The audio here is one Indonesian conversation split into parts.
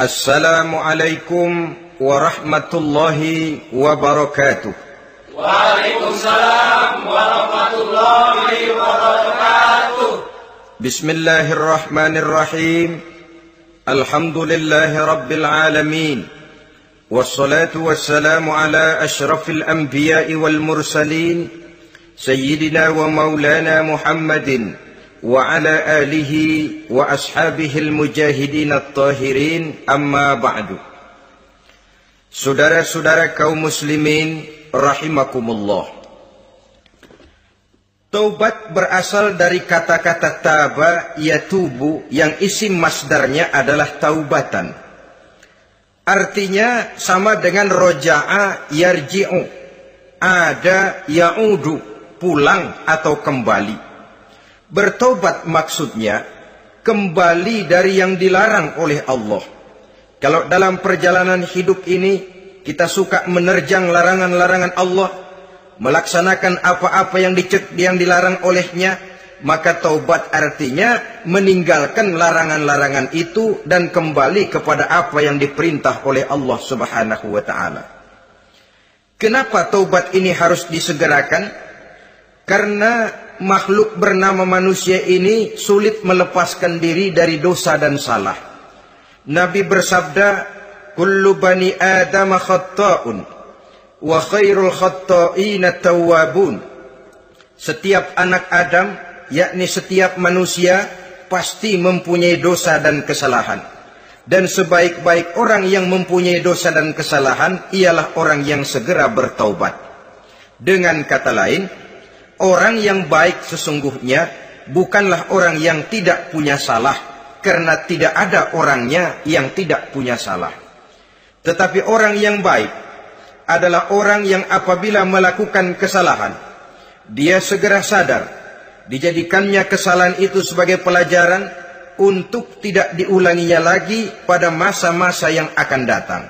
Assalamualaikum warahmatullahi wabarakatuh. Waalaikumsalam warahmatullahi wabarakatuh. Bismillahirrahmanirrahim. Alhamdulillahi rabbil alamin. Wassalatu wassalamu ala ashrafil anbiya'i wal mursalin, sayyidina wa maulana Muhammadin wa ala alihi wa ashabihil mujahidin at-tahirin, amma ba'du. Saudara-saudara kaum muslimin rahimakumullah. Taubat berasal dari kata-kata taba yatubu yang isim masdarnya adalah taubatan. Artinya sama dengan roja'a yarji'u, ada ya'udu, pulang atau kembali. Bertobat maksudnya kembali dari yang dilarang oleh Allah. Kalau dalam perjalanan hidup ini kita suka menerjang larangan-larangan Allah, melaksanakan apa-apa yang dilarang olehnya, maka taubat artinya meninggalkan larangan-larangan itu dan kembali kepada apa yang diperintah oleh Allah Subhanahu wa taala. Kenapa taubat ini harus disegerakan? Karena makhluk bernama manusia ini sulit melepaskan diri dari dosa dan salah. Nabi bersabda, "Kullu bani Adam khatta'un wa khairul khatta'ina tawwabun." Setiap anak Adam, yakni setiap manusia, pasti mempunyai dosa dan kesalahan. Dan sebaik-baik orang yang mempunyai dosa dan kesalahan ialah orang yang segera bertaubat. Dengan kata lain, orang yang baik sesungguhnya bukanlah orang yang tidak punya salah, karena tidak ada orangnya yang tidak punya salah. Tetapi orang yang baik adalah orang yang apabila melakukan kesalahan, dia segera sadar, dijadikannya kesalahan itu sebagai pelajaran untuk tidak diulanginya lagi pada masa-masa yang akan datang.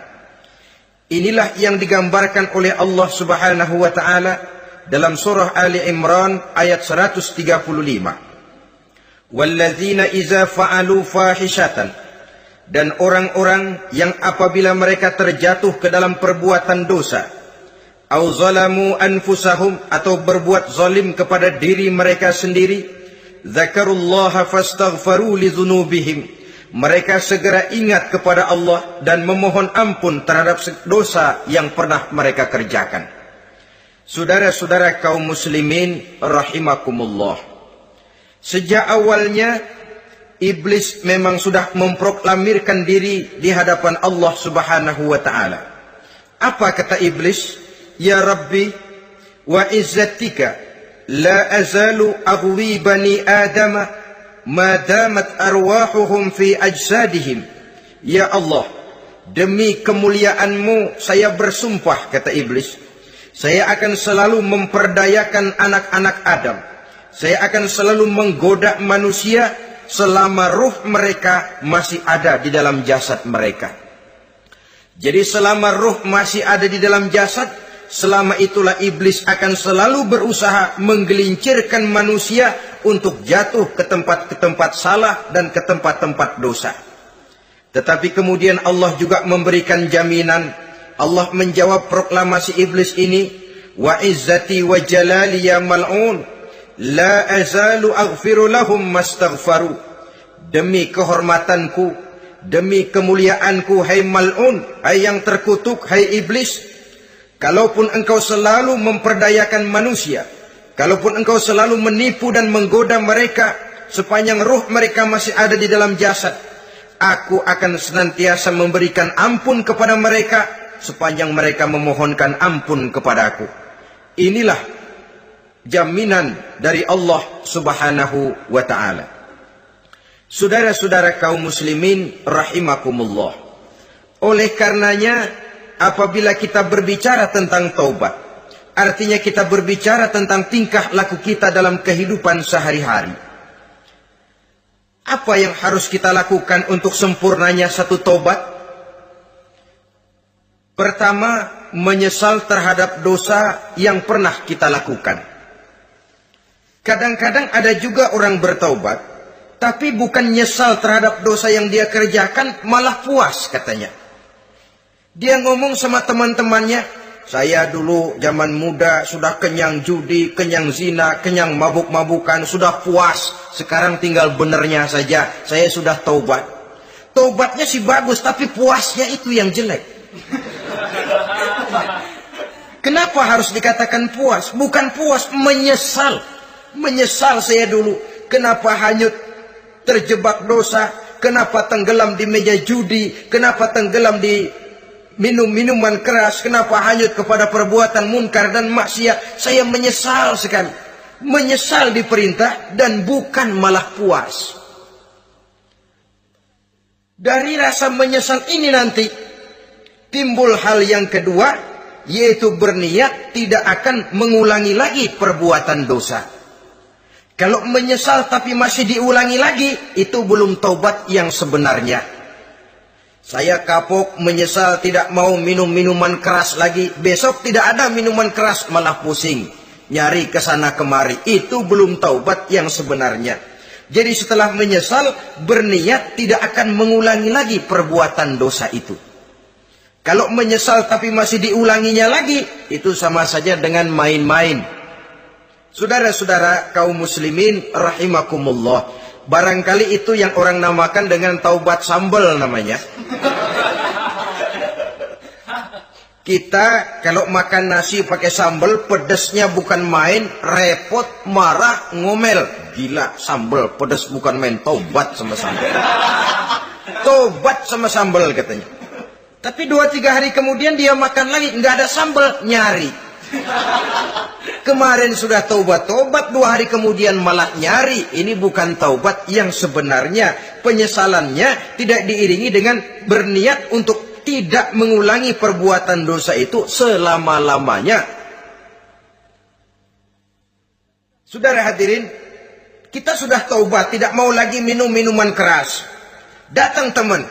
Inilah yang digambarkan oleh Allah Subhanahu wa taala dalam surah Ali Imran ayat 135. Walladzina iza fa'alu fahishatan, dan orang-orang yang apabila mereka terjatuh ke dalam perbuatan dosa, au zalamu anfusahum, atau berbuat zalim kepada diri mereka sendiri, dzakarullaha fastaghfaru lidzunubihim, mereka segera ingat kepada Allah dan memohon ampun terhadap dosa yang pernah mereka kerjakan. Saudara-saudara kaum muslimin rahimakumullah, sejak awalnya iblis memang sudah memproklamirkan diri di hadapan Allah Subhanahu wa taala. Apa kata iblis? Ya Rabbi wa izzatika la azalu aghwi bani Adam ma damat arwahuhum fi ajsadihim. Ya Allah, demi kemuliaanmu saya bersumpah, kata iblis, saya akan selalu memperdayakan anak-anak Adam. Saya akan selalu menggoda manusia selama ruh mereka masih ada di dalam jasad mereka. Jadi selama ruh masih ada di dalam jasad, selama itulah iblis akan selalu berusaha menggelincirkan manusia untuk jatuh ke tempat-tempat salah dan ke tempat-tempat dosa. Tetapi kemudian Allah juga memberikan jaminan. Allah menjawab proklamasi iblis ini, wa izzati wa jalali ya mal'un la azalu aghfiru lahum mastaghfaru. Demi kehormatanku, demi kemuliaanku, hai mal'un, hai yang terkutuk, hai iblis, kalaupun engkau selalu memperdayakan manusia, kalaupun engkau selalu menipu dan menggoda mereka sepanjang ruh mereka masih ada di dalam jasad, aku akan senantiasa memberikan ampun kepada mereka sepanjang mereka memohonkan ampun kepadaku. Inilah jaminan dari Allah Subhanahu wa taala. Saudara-saudara kaum muslimin rahimakumullah. Oleh karenanya, apabila kita berbicara tentang taubat, artinya kita berbicara tentang tingkah laku kita dalam kehidupan sehari-hari. Apa yang harus kita lakukan untuk sempurnanya satu taubat? Pertama, menyesal terhadap dosa yang pernah kita lakukan. Kadang-kadang ada juga orang bertaubat Tapi bukan nyesal terhadap dosa yang dia kerjakan, malah puas katanya. Dia ngomong sama teman-temannya, saya dulu zaman muda sudah kenyang judi, kenyang zina, kenyang mabuk-mabukan, sudah puas. Sekarang tinggal benernya saja, saya sudah taubat. Taubatnya sih bagus, tapi puasnya itu yang jelek. Kenapa harus dikatakan puas? Bukan puas, menyesal. Menyesal saya dulu. Kenapa hanyut terjebak dosa? Kenapa tenggelam di meja judi? Kenapa tenggelam di minum-minuman keras? Kenapa hanyut kepada perbuatan munkar dan maksiat? Saya menyesal sekali. Menyesal diperintah dan bukan malah puas. Dari rasa menyesal ini nanti timbul hal yang kedua, yaitu berniat tidak akan mengulangi lagi perbuatan dosa. Kalau menyesal tapi masih diulangi lagi, itu belum taubat yang sebenarnya. Saya kapok, menyesal, tidak mau minum minuman keras lagi. Besok tidak ada minuman keras, malah pusing. Nyari ke sana kemari. Itu belum taubat yang sebenarnya. Jadi setelah menyesal, berniat tidak akan mengulangi lagi perbuatan dosa itu. Kalau menyesal tapi masih diulanginya lagi, itu sama saja dengan main-main. Saudara-saudara kaum muslimin rahimakumullah, barangkali itu yang orang namakan dengan taubat sambal namanya. Kita kalau makan nasi pakai sambal, pedesnya bukan main, repot, marah, ngomel. Gila, sambal pedes bukan main, taubat sama sambal. Taubat sama sambal katanya. Tapi 2-3 hari kemudian dia makan lagi, nggak ada sambal, nyari. Kemarin sudah taubat, 2 hari kemudian malah nyari. Ini bukan taubat yang sebenarnya. Penyesalannya tidak diiringi dengan berniat untuk tidak mengulangi perbuatan dosa itu selama-lamanya. Saudara hadirin, kita sudah taubat, tidak mau lagi minum minuman keras. Datang teman,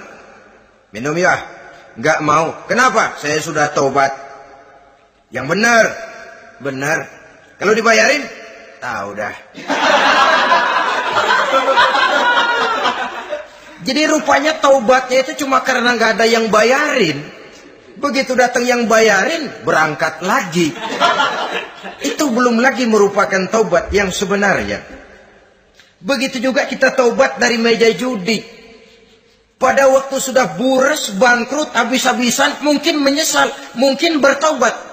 minum ya? Nggak mau. Kenapa? Saya sudah taubat. Yang benar, benar. Kalau dibayarin, tahu dah. Jadi rupanya taubatnya itu cuma karena nggak ada yang bayarin. Begitu datang yang bayarin, berangkat lagi. Itu belum lagi merupakan taubat yang sebenarnya. Begitu juga kita taubat dari meja judi. Pada waktu sudah bures, bangkrut, habis-habisan, mungkin menyesal, mungkin bertaubat.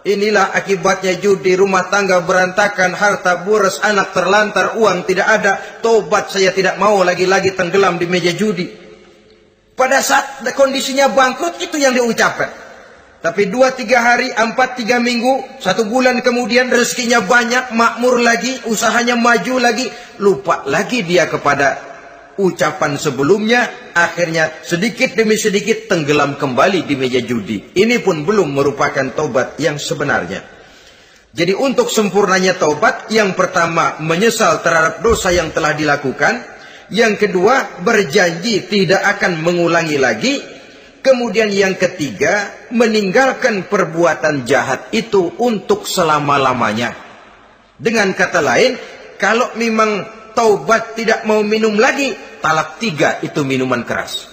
Inilah akibatnya judi, rumah tangga berantakan, harta bures, anak terlantar, uang tidak ada. Taubat saya tidak mau lagi-lagi tenggelam di meja judi. Pada saat kondisinya bangkrut, itu yang diucapkan. Tapi 2-3 hari, 4-3 minggu, 1 bulan kemudian rezekinya banyak, makmur lagi, usahanya maju lagi, lupa lagi dia kepada ucapan sebelumnya, akhirnya sedikit demi sedikit tenggelam kembali di meja judi. Ini pun belum merupakan taubat yang sebenarnya. Jadi untuk sempurnanya taubat, yang pertama menyesal terhadap dosa yang telah dilakukan, yang kedua berjanji tidak akan mengulangi lagi, kemudian yang ketiga meninggalkan perbuatan jahat itu untuk selama-lamanya. Dengan kata lain, kalau memang taubat tidak mau minum lagi, talak 3 itu minuman keras.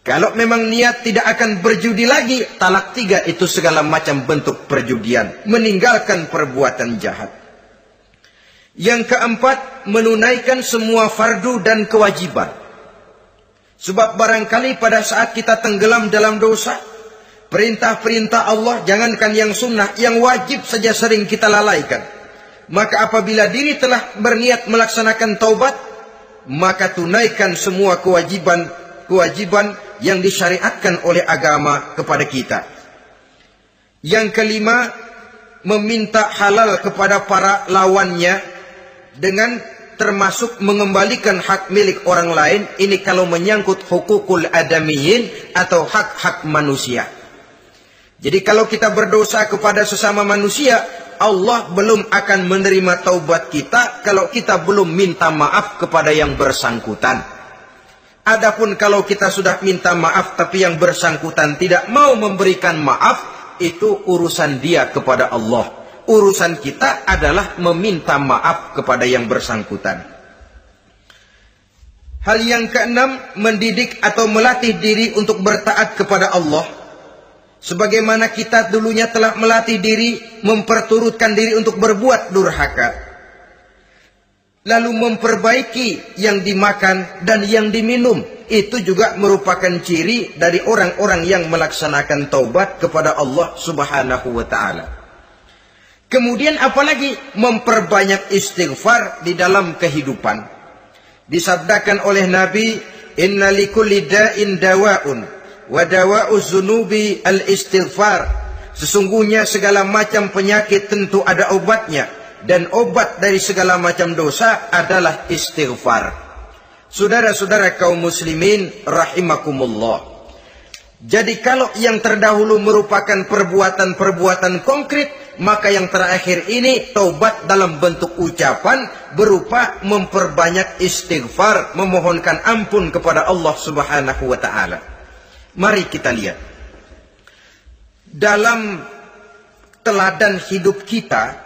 Kalau memang niat tidak akan berjudi lagi, talak 3 itu segala macam bentuk perjudian, meninggalkan perbuatan jahat. Yang keempat, menunaikan semua fardu dan kewajiban. Sebab barangkali pada saat kita tenggelam dalam dosa, perintah-perintah Allah, jangankan yang sunnah, yang wajib saja sering kita lalaikan. Maka apabila diri telah berniat melaksanakan taubat, maka tunaikan semua kewajiban yang disyariatkan oleh agama kepada kita. Yang kelima, meminta halal kepada para lawannya dengan termasuk mengembalikan hak milik orang lain. Ini kalau menyangkut hukukul adamiyin atau hak-hak manusia. Jadi kalau kita berdosa kepada sesama manusia, Allah belum akan menerima taubat kita kalau kita belum minta maaf kepada yang bersangkutan. Adapun kalau kita sudah minta maaf tapi yang bersangkutan tidak mau memberikan maaf, itu urusan dia kepada Allah. Urusan kita adalah meminta maaf kepada yang bersangkutan. Hal yang keenam, mendidik atau melatih diri untuk bertaat kepada Allah. Sebagaimana kita dulunya telah melatih diri, memperturutkan diri untuk berbuat durhaka. Lalu memperbaiki yang dimakan dan yang diminum. Itu juga merupakan ciri dari orang-orang yang melaksanakan taubat kepada Allah Subhanahu wa ta'ala. Kemudian apalagi? Memperbanyak istighfar di dalam kehidupan. Disabdakan oleh Nabi, inna likulli da'in dawa'un wa dawa'uz zunubi al-istighfar. Sesungguhnya segala macam penyakit tentu ada obatnya, dan obat dari segala macam dosa adalah istighfar. Saudara-saudara kaum muslimin rahimakumullah. Jadi kalau yang terdahulu merupakan perbuatan-perbuatan konkret, maka yang terakhir ini taubat dalam bentuk ucapan berupa memperbanyak istighfar, memohonkan ampun kepada Allah Subhanahu wa ta'ala. Mari kita lihat. Dalam teladan hidup kita,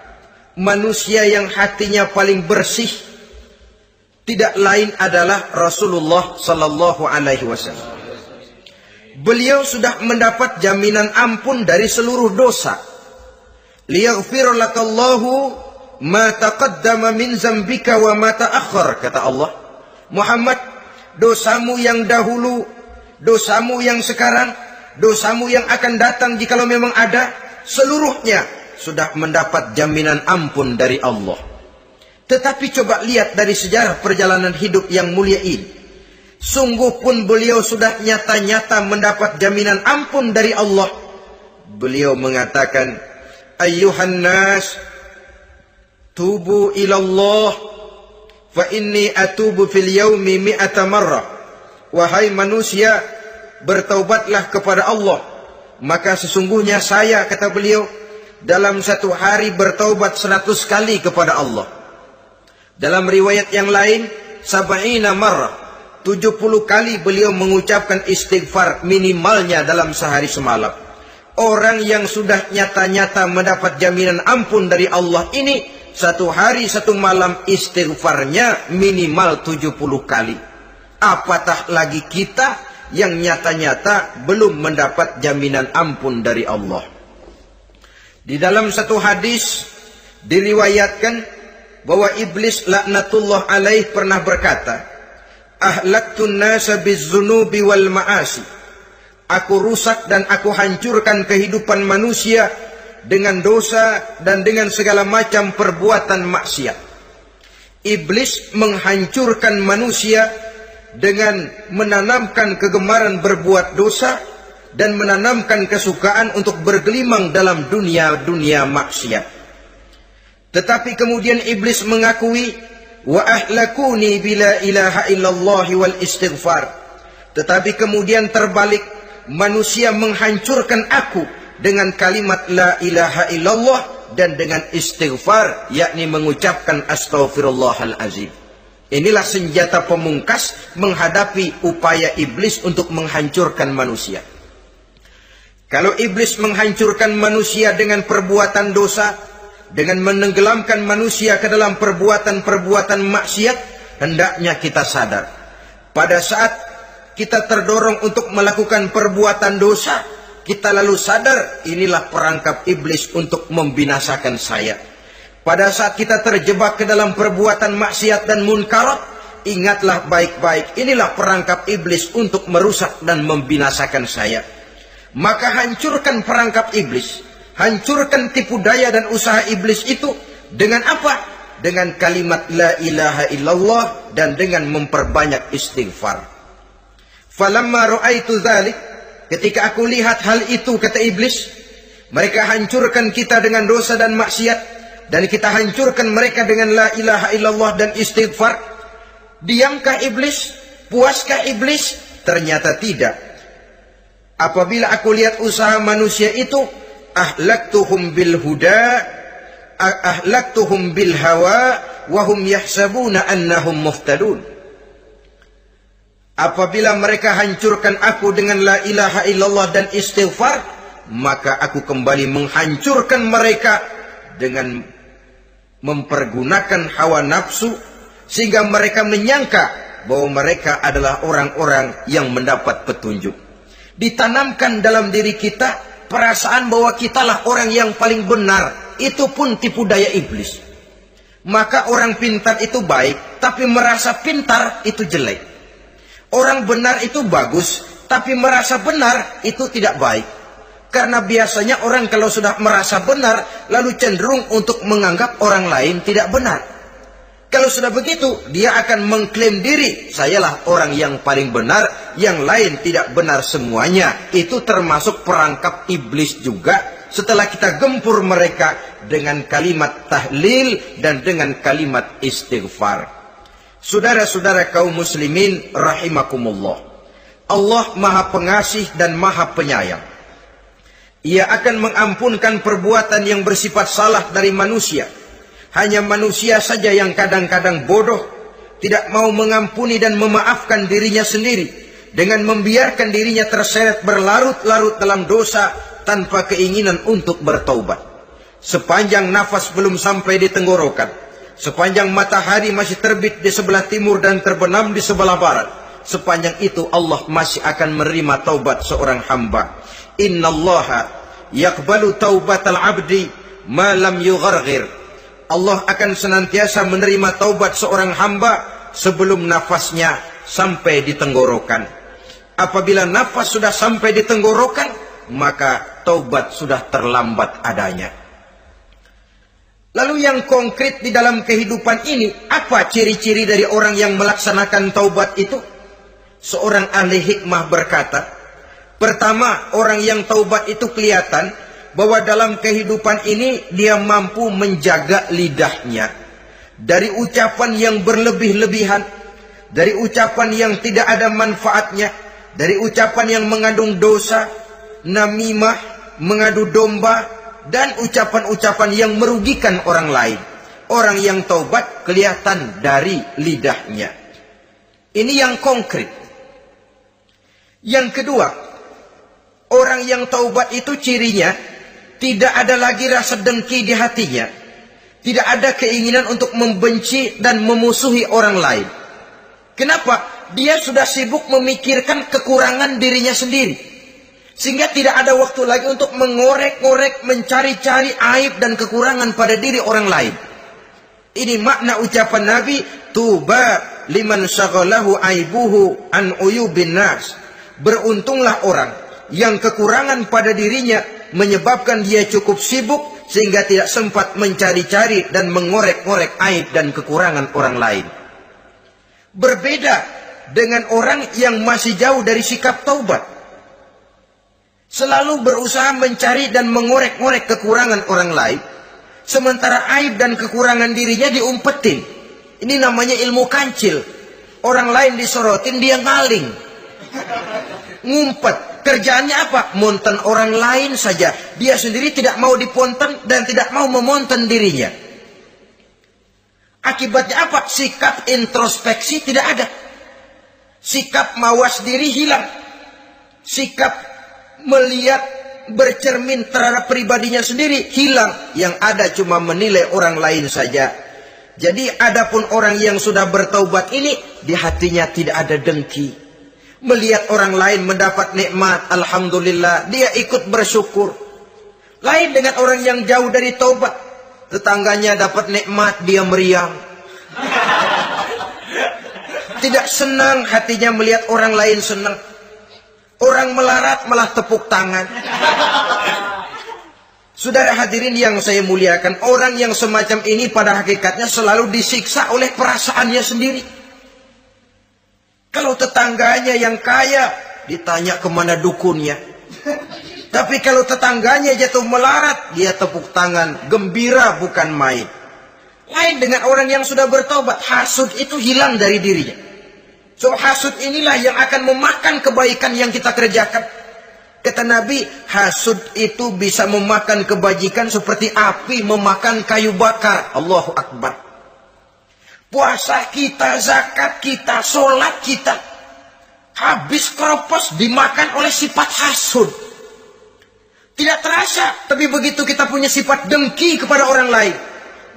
manusia yang hatinya paling bersih tidak lain adalah Rasulullah sallallahu alaihi wasallam. Beliau sudah mendapat jaminan ampun dari seluruh dosa. Liyaghfir lakallahu ma taqaddama min zambika wa ma ta'akhkhar, kata Allah. Muhammad, dosamu yang dahulu, dosamu yang sekarang, dosamu yang akan datang jikalau memang ada, seluruhnya sudah mendapat jaminan ampun dari Allah. Tetapi coba lihat dari sejarah perjalanan hidup yang mulia ini. Sungguh pun beliau sudah nyata-nyata mendapat jaminan ampun dari Allah. Beliau mengatakan, ayyuhan nas, tubu ilallah, fa inni atubu fil yaumi mi'ata marrah. Wahai manusia, bertaubatlah kepada Allah. Maka sesungguhnya saya, kata beliau, dalam satu hari bertaubat 100 kali kepada Allah. Dalam riwayat yang lain, sab'ina marrah. 70 kali beliau mengucapkan istighfar minimalnya dalam sehari semalam. Orang yang sudah nyata-nyata mendapat jaminan ampun dari Allah ini, satu hari satu malam istighfarnya minimal 70 kali. Apatah lagi kita yang nyata-nyata belum mendapat jaminan ampun dari Allah. Di dalam satu hadis diriwayatkan bahwa iblis laknatullah alaih pernah berkata, ahlaktun nasa bizzunubi wal ma'asi. Aku rusak dan aku hancurkan kehidupan manusia dengan dosa dan dengan segala macam perbuatan maksiat. Iblis menghancurkan manusia dengan menanamkan kegemaran berbuat dosa dan menanamkan kesukaan untuk bergelimang dalam dunia maksiat. Tetapi kemudian iblis mengakui, wa ahlakuni bila ilaha illallah wal istighfar. Tetapi kemudian terbalik, manusia menghancurkan aku dengan kalimat la ilaha illallah dan dengan istighfar, yakni mengucapkan astaghfirullahalazim. Inilah senjata pemungkas menghadapi upaya iblis untuk menghancurkan manusia. Kalau iblis menghancurkan manusia dengan perbuatan dosa, dengan menenggelamkan manusia ke dalam perbuatan-perbuatan maksiat, hendaknya kita sadar. Pada saat kita terdorong untuk melakukan perbuatan dosa, kita lalu sadar inilah perangkap iblis untuk membinasakan saya. Pada saat kita terjebak ke dalam perbuatan maksiat dan munkarat, ingatlah baik-baik, inilah perangkap iblis untuk merusak dan membinasakan saya. Maka hancurkan perangkap iblis, hancurkan tipu daya dan usaha iblis itu dengan apa? Dengan kalimat la ilaha illallah dan dengan memperbanyak istighfar. Falamma ra'aitu dzalik, ketika aku lihat hal itu, kata iblis, mereka hancurkan kita dengan dosa dan maksiat, dan kita hancurkan mereka dengan la ilaha illallah dan istighfar. Diamkah iblis? Puaskah iblis? Ternyata tidak. Apabila aku lihat usaha manusia itu, ahlaktuhum bil huda, ahlaktuhum bil hawa, wahum yahsabuna annahum muhtadun. Apabila mereka hancurkan aku dengan la ilaha illallah dan istighfar, maka aku kembali menghancurkan mereka dengan mempergunakan hawa nafsu, sehingga mereka menyangka bahwa mereka adalah orang-orang yang mendapat petunjuk. Ditanamkan dalam diri kita perasaan bahwa kitalah orang yang paling benar. Itu pun tipu daya iblis. Maka orang pintar itu baik, tapi merasa pintar itu jelek. Orang benar itu bagus, tapi merasa benar itu tidak baik. Karena biasanya orang kalau sudah merasa benar, lalu cenderung untuk menganggap orang lain tidak benar. Kalau sudah begitu, dia akan mengklaim diri, sayalah orang yang paling benar, yang lain tidak benar semuanya. Itu termasuk perangkap iblis juga, setelah kita gempur mereka dengan kalimat tahlil dan dengan kalimat istighfar. Saudara-saudara kaum muslimin rahimakumullah, Allah Maha Pengasih dan Maha Penyayang. Ia akan mengampunkan perbuatan yang bersifat salah dari manusia. Hanya manusia saja yang kadang-kadang bodoh, tidak mau mengampuni dan memaafkan dirinya sendiri, dengan membiarkan dirinya terseret berlarut-larut dalam dosa tanpa keinginan untuk bertaubat. Sepanjang nafas belum sampai di tenggorokan, sepanjang matahari masih terbit di sebelah timur dan terbenam di sebelah barat, sepanjang itu Allah masih akan menerima taubat seorang hamba. Innallaha yaqbalu taubatal abdi ma lam yugharghir. Allah akan senantiasa menerima taubat seorang hamba sebelum nafasnya sampai di tenggorokan. Apabila nafas sudah sampai di tenggorokan, maka taubat sudah terlambat adanya. Lalu yang konkret di dalam kehidupan ini, apa ciri-ciri dari orang yang melaksanakan taubat itu? Seorang ahli hikmah berkata, pertama, orang yang taubat itu kelihatan bahwa dalam kehidupan ini dia mampu menjaga lidahnya dari ucapan yang berlebih-lebihan, dari ucapan yang tidak ada manfaatnya, dari ucapan yang mengandung dosa, namimah, mengadu domba, dan ucapan-ucapan yang merugikan orang lain. Orang yang taubat kelihatan dari lidahnya. Ini yang konkret. Yang kedua, orang yang taubat itu cirinya tidak ada lagi rasa dengki di hatinya. Tidak ada keinginan untuk membenci dan memusuhi orang lain. Kenapa? Dia sudah sibuk memikirkan kekurangan dirinya sendiri. Sehingga tidak ada waktu lagi untuk mengorek-ngorek, mencari-cari aib dan kekurangan pada diri orang lain. Ini makna ucapan Nabi, tuba liman syaghalahu aibuhu an uyubin nas. Beruntunglah orang yang kekurangan pada dirinya menyebabkan dia cukup sibuk sehingga tidak sempat mencari-cari dan mengorek-ngorek aib dan kekurangan orang lain. Berbeda dengan orang yang masih jauh dari sikap taubat. Selalu berusaha mencari dan mengorek-ngorek kekurangan orang lain, sementara aib dan kekurangan dirinya diumpetin. Ini namanya ilmu kancil. Orang lain disorotin, dia ngaling, ngumpet. Kerjaannya apa? Monten orang lain saja. Dia sendiri tidak mau diponten dan tidak mau memonten dirinya. Akibatnya apa? Sikap introspeksi tidak ada. Sikap mawas diri hilang. Sikap melihat, bercermin terhadap pribadinya sendiri hilang. Yang ada cuma menilai orang lain saja. Jadi adapun orang yang sudah bertaubat ini, di hatinya tidak ada dengki. Melihat orang lain mendapat nikmat, alhamdulillah, dia ikut bersyukur. Lain dengan orang yang jauh dari taubat. Tetangganya dapat nikmat, dia meriang. Tidak senang hatinya melihat orang lain senang. Orang melarat malah tepuk tangan. Saudara hadirin yang saya muliakan, orang yang semacam ini pada hakikatnya selalu disiksa oleh perasaannya sendiri. Kalau tetangganya yang kaya, ditanya kemana dukunnya. Tapi kalau tetangganya jatuh melarat, dia tepuk tangan, gembira bukan main. Lain dengan orang yang sudah bertobat, hasud itu hilang dari dirinya. So hasud inilah yang akan memakan kebaikan yang kita kerjakan. Kata Nabi, hasud itu bisa memakan kebajikan seperti api memakan kayu bakar. Allahu Akbar. Puasa kita, zakat kita, sholat kita, habis keropos dimakan oleh sifat hasud. Tidak terasa, tapi begitu kita punya sifat dengki kepada orang lain,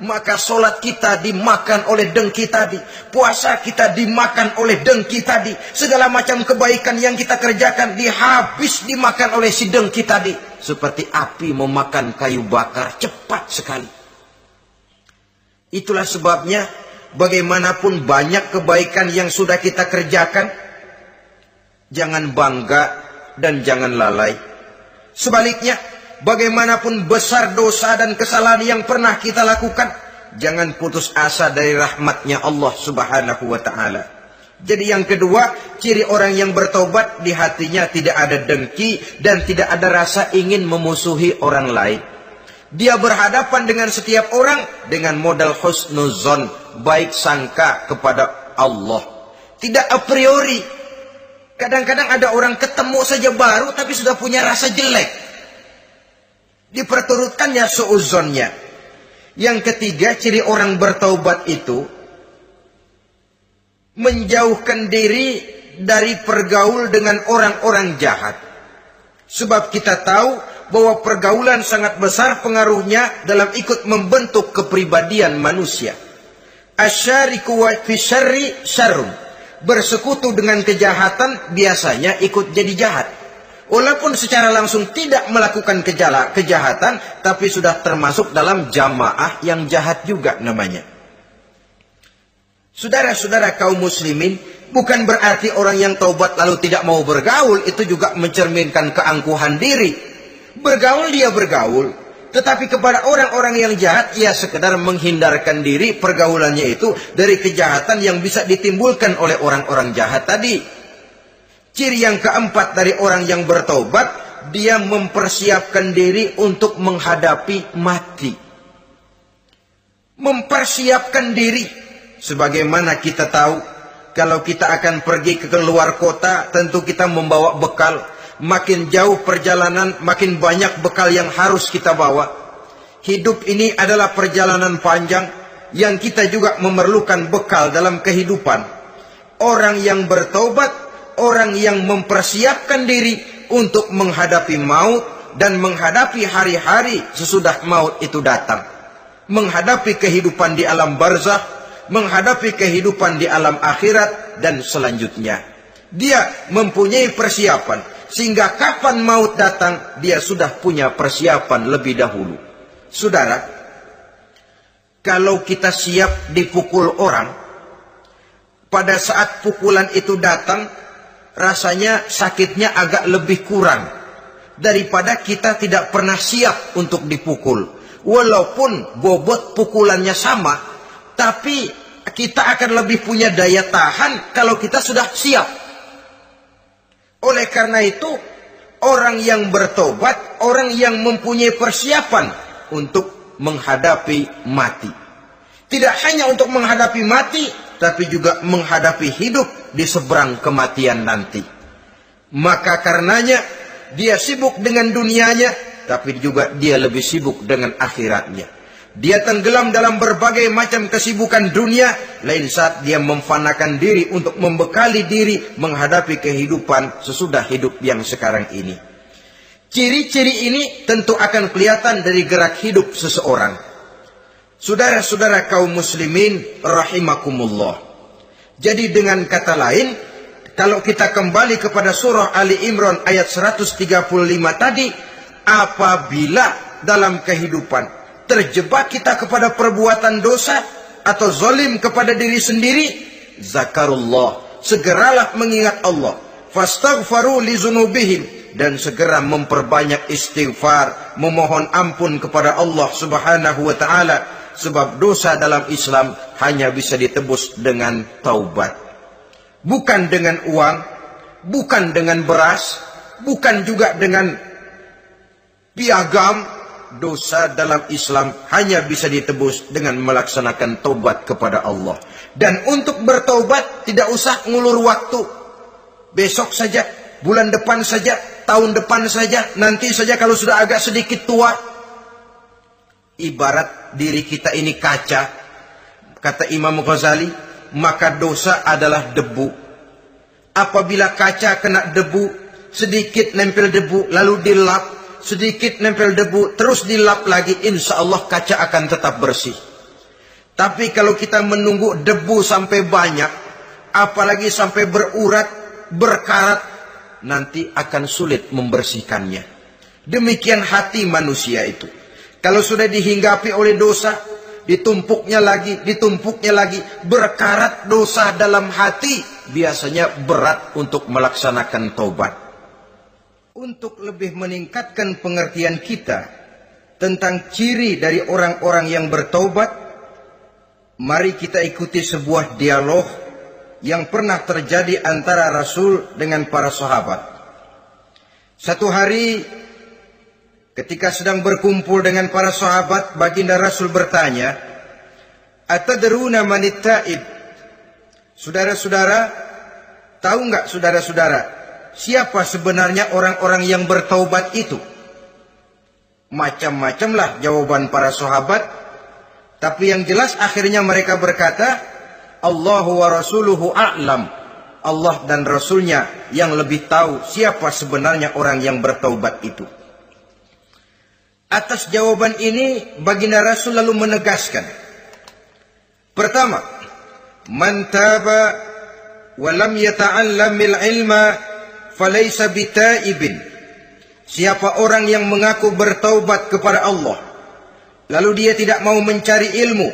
maka solat kita dimakan oleh dengki tadi, puasa kita dimakan oleh dengki tadi, segala macam kebaikan yang kita kerjakan dimakan oleh si dengki tadi, seperti api memakan kayu bakar, cepat sekali. Itulah sebabnya bagaimanapun banyak kebaikan yang sudah kita kerjakan, jangan bangga dan jangan lalai. Sebaliknya, bagaimanapun besar dosa dan kesalahan yang pernah kita lakukan, jangan putus asa dari rahmatnya Allah Subhanahu wa ta'ala. Jadi yang kedua, ciri orang yang bertobat, di hatinya tidak ada dengki dan tidak ada rasa ingin memusuhi orang lain. Dia berhadapan dengan setiap orang dengan modal husnuzon, baik sangka kepada Allah. Tidak a priori. Kadang-kadang ada orang ketemu saja baru tapi sudah punya rasa jelek. Diperturutkannya suuzonnya. Yang ketiga, ciri orang bertaubat itu menjauhkan diri dari pergaul dengan orang-orang jahat. Sebab kita tahu bahwa pergaulan sangat besar pengaruhnya dalam ikut membentuk kepribadian manusia. Asyariku wa fi syarri syarrun. Bersekutu dengan kejahatan biasanya ikut jadi jahat. Walaupun secara langsung tidak melakukan kejahatan, tapi sudah termasuk dalam jamaah yang jahat juga namanya. Saudara-saudara kaum muslimin, bukan berarti orang yang taubat lalu tidak mau bergaul, itu juga mencerminkan keangkuhan diri. Bergaul dia bergaul, tetapi kepada orang-orang yang jahat, ia sekedar menghindarkan diri pergaulannya itu dari kejahatan yang bisa ditimbulkan oleh orang-orang jahat tadi. Ciri yang keempat dari orang yang bertaubat, dia mempersiapkan diri untuk menghadapi mati. Mempersiapkan diri. Sebagaimana kita tahu, kalau kita akan pergi ke luar kota, tentu kita membawa bekal. Makin jauh perjalanan, makin banyak bekal yang harus kita bawa. Hidup ini adalah perjalanan panjang yang kita juga memerlukan bekal dalam kehidupan. Orang yang bertaubat, orang yang mempersiapkan diri untuk menghadapi maut dan menghadapi hari-hari sesudah maut itu datang. Menghadapi kehidupan di alam barzakh, menghadapi kehidupan di alam akhirat dan selanjutnya. Dia mempunyai persiapan. Sehingga kapan maut datang, dia sudah punya persiapan lebih dahulu. Saudara, kalau kita siap dipukul orang, pada saat pukulan itu datang, rasanya sakitnya agak lebih kurang daripada kita tidak pernah siap untuk dipukul. Walaupun bobot pukulannya sama, tapi kita akan lebih punya daya tahan kalau kita sudah siap. Oleh karena itu, orang yang bertobat, orang yang mempunyai persiapan untuk menghadapi mati. Tidak hanya untuk menghadapi mati, tapi juga menghadapi hidup di seberang kematian nanti. Maka karenanya, dia sibuk dengan dunianya, tapi juga dia lebih sibuk dengan akhiratnya. Dia tenggelam dalam berbagai macam kesibukan dunia, lain saat dia memfanakan diri untuk membekali diri menghadapi kehidupan sesudah hidup yang sekarang ini. Ciri-ciri ini tentu akan kelihatan dari gerak hidup seseorang. Saudara-saudara kaum muslimin rahimakumullah. Jadi dengan kata lain, kalau kita kembali kepada surah Ali Imran ayat 135 tadi, apabila dalam kehidupan terjebak kita kepada perbuatan dosa atau zalim kepada diri sendiri, zakarullah, segeralah mengingat Allah, fastaghfaru li dzunubihim, dan segera memperbanyak istighfar, memohon ampun kepada Allah Subhanahu wa taala, sebab dosa dalam Islam hanya bisa ditebus dengan taubat. Bukan dengan uang, bukan dengan beras, bukan juga dengan piagam. Dosa dalam Islam hanya bisa ditebus dengan melaksanakan taubat kepada Allah. Dan untuk bertaubat tidak usah ngulur waktu. Besok saja, bulan depan saja, tahun depan saja, nanti saja kalau sudah agak sedikit tua. Ibarat diri kita ini kaca. Kata Imam Ghazali, maka dosa adalah debu. Apabila kaca kena debu, sedikit nempel debu, lalu dilap, sedikit nempel debu, terus dilap lagi, insya Allah kaca akan tetap bersih. Tapi kalau kita menunggu debu sampai banyak, apalagi sampai berurat, berkarat, nanti akan sulit membersihkannya. Demikian hati manusia itu. Kalau sudah dihinggapi oleh dosa, ditumpuknya lagi, berkarat dosa dalam hati, biasanya berat untuk melaksanakan taubat. Untuk lebih meningkatkan pengertian kita tentang ciri dari orang-orang yang bertaubat, mari kita ikuti sebuah dialog yang pernah terjadi antara Rasul dengan para sahabat. Satu hari ketika sedang berkumpul dengan para sahabat, baginda Rasul bertanya, "Atadruna manit taib?" Saudara-saudara, tahu enggak saudara-saudara, siapa sebenarnya orang-orang yang bertaubat itu? Macam-macamlah jawaban para sahabat, tapi yang jelas akhirnya mereka berkata, Allahu wa rasuluhu a'lam. Allah dan Rasulnya yang lebih tahu siapa sebenarnya orang yang bertaubat itu. Atas jawaban ini, baginda Rasul lalu menegaskan. Pertama, man taba wa lam yata'allamil ilma falaysa bitaibin. Siapa orang yang mengaku bertaubat kepada Allah, lalu dia tidak mau mencari ilmu,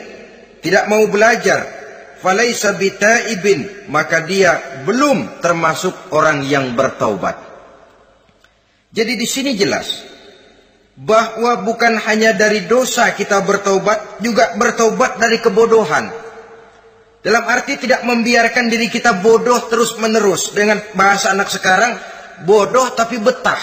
tidak mau belajar, falaysa bitaibin, maka dia belum termasuk orang yang bertaubat. Jadi di sini jelas bahwa bukan hanya dari dosa kita bertaubat, juga bertaubat dari kebodohan. Dalam arti tidak membiarkan diri kita bodoh terus menerus. Dengan bahasa anak sekarang, bodoh tapi betah.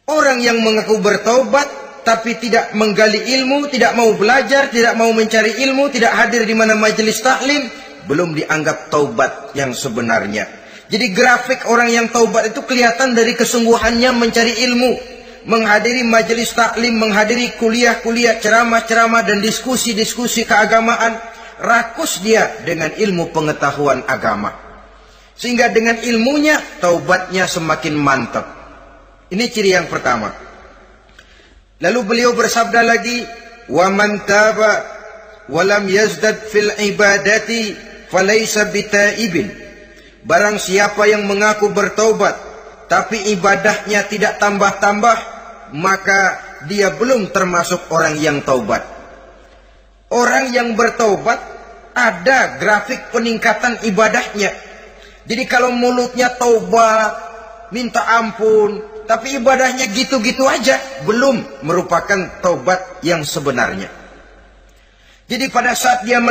Orang yang mengaku bertaubat tapi tidak menggali ilmu, tidak mau belajar, tidak mau mencari ilmu, tidak hadir di mana majelis taklim, belum dianggap taubat yang sebenarnya. Jadi grafik orang yang taubat itu kelihatan dari kesungguhannya mencari ilmu, menghadiri majelis taklim, menghadiri kuliah-kuliah, ceramah-ceramah dan diskusi-diskusi keagamaan. Rakus dia dengan ilmu pengetahuan agama, sehingga dengan ilmunya taubatnya semakin mantap. Ini ciri yang pertama. Lalu beliau bersabda lagi, wa man taba wa lam yazdad fil ibadati falaysa bitaibin. Barang siapa yang mengaku bertaubat tapi ibadahnya tidak tambah-tambah, maka dia belum termasuk orang yang taubat. Orang yang bertaubat ada grafik peningkatan ibadahnya. Jadi kalau mulutnya taubat, minta ampun, tapi ibadahnya gitu-gitu aja, belum merupakan taubat yang sebenarnya. Jadi pada saat dia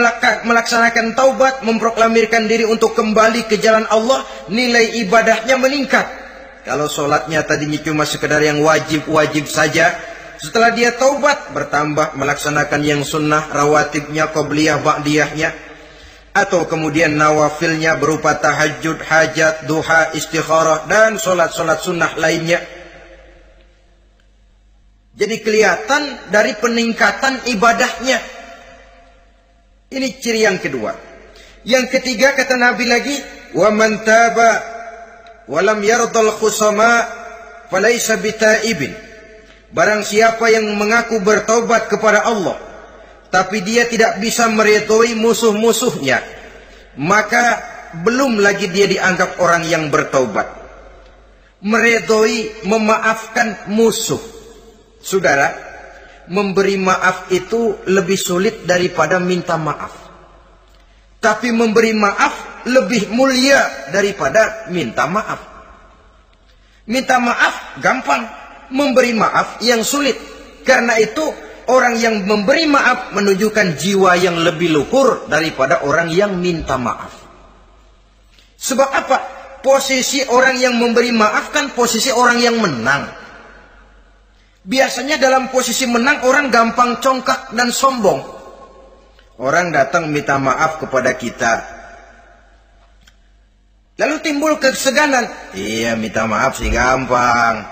melaksanakan taubat, memproklamirkan diri untuk kembali ke jalan Allah, nilai ibadahnya meningkat. Kalau sholatnya tadinya cuma sekedar yang wajib-wajib saja, setelah dia taubat bertambah melaksanakan yang sunnah, rawatibnya, qobliyah, ba'diyahnya, atau kemudian nawafilnya berupa tahajud, hajat, duha, istikharah, dan sholat-sholat sunnah lainnya. Jadi kelihatan dari peningkatan ibadahnya. Ini ciri yang kedua. Yang ketiga kata Nabi lagi, wa man taba wa lam yardal khusama falaysa bitaibin. Barang siapa yang mengaku bertaubat kepada Allah tapi dia tidak bisa meridhoi musuh-musuhnya, maka belum lagi dia dianggap orang yang bertaubat. Meridhoi, memaafkan musuh. Saudara, memberi maaf itu lebih sulit daripada minta maaf. Tapi memberi maaf lebih mulia daripada minta maaf. Minta maaf gampang, memberi maaf yang sulit. Karena itu orang yang memberi maaf menunjukkan jiwa yang lebih luhur daripada orang yang minta maaf. Sebab apa? Posisi orang yang memberi maaf kan posisi orang yang menang. Biasanya dalam posisi menang orang gampang congkak dan sombong. Orang datang minta maaf kepada kita, lalu timbul keseganan. Iya, minta maaf sih gampang.